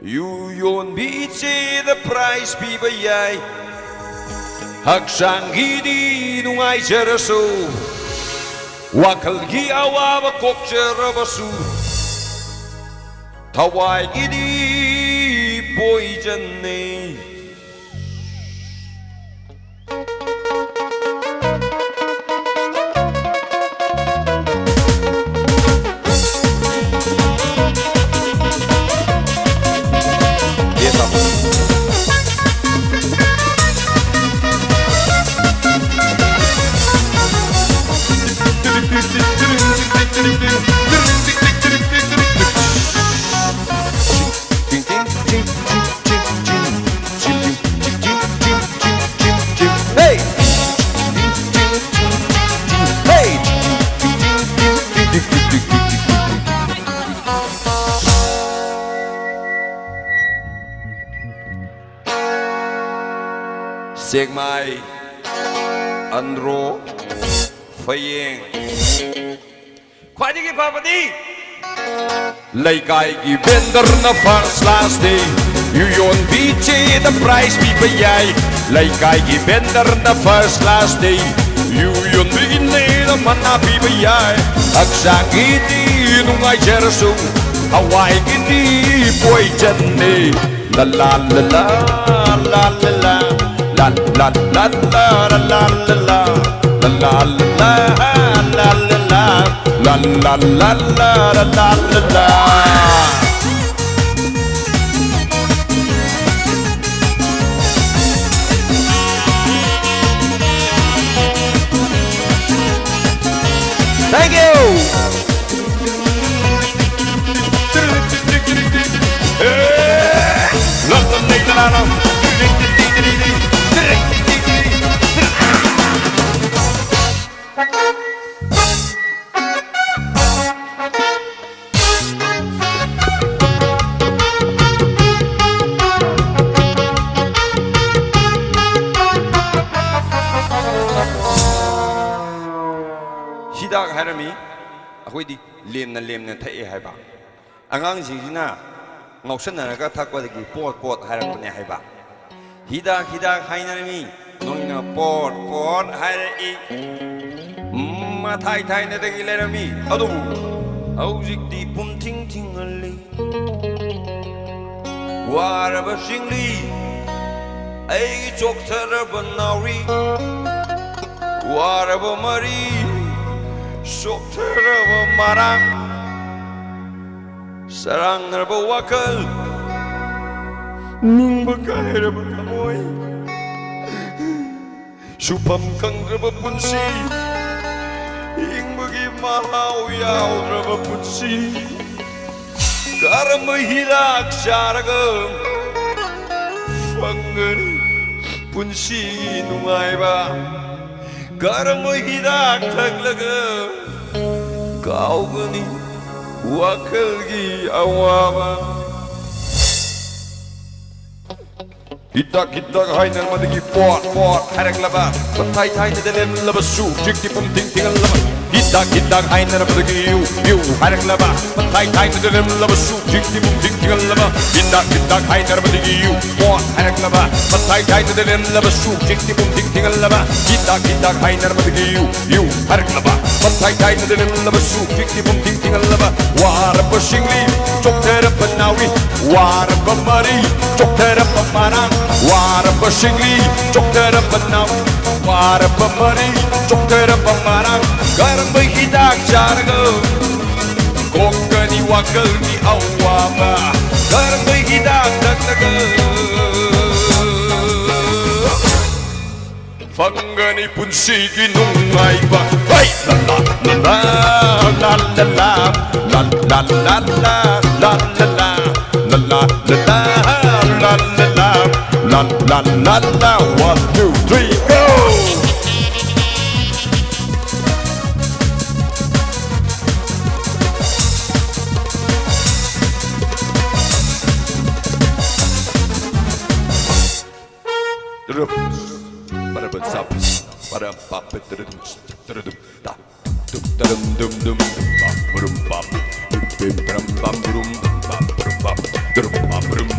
유연비치의 price 비바야이 학상기디 누아이 저러소 와클기 아와바 꼭 저러바수 타와이기디 보이졌네 Sek mai Andro Fayeng Khwaji Papadi Laikai ki vendor na first last day Yuyon biche the price bi bayai Laikai ki vendor na first last day Yuyon bigine na mana bi bayai Aksangiti nungai jersu Hawaii gini boy janne La la la la la la la La la la la la la la la La la la la la la la La la la la la la la Thank you! La la la la la Hidak harami akhoi di lemna thai haiba angang singina ngausanaraga thakwadagi pot harakne haiba hidak hainarami noina pot harai ma thai na dagi lerami adu hauzik di pum ting ali waraba singli ai chokthara banauri waraba mari Sokteraba marang Sarang raba wakal Nung bagay raba kamoy Supam kang raba punsi Ing bagi mahaw yaw raba punsi Karama hilak saragam Fangani punsi nungay ba Garang mo hidak taglaga Kau gani wakal gi awaba Hidak hainan madagi pot harak laba Patay na dalem laba su Jikti pum ting laba Hidak hainan madagi you harak laba Patay na dalem laba su Jikti pum ting laba Hidak hainan madagi you pot harak laba Patay na dalem laba su Jikti pum ting laba Hidak hainan madagi you harak laba Patay na dalem laba su Jikti pum ting laba Warab singli Choktera panawi Warab mari Choktera pamarang Warab singli Choktera panawi Warab mari Choktera pamarang Garang hidak jaraga Kokani wakal ni awaba Garang hidak dagdaga Fangani pun sige nungay ba Hey! La la la la la la La la la la la la la La la la la la la la La la la la 1, 2, 3, go! Dum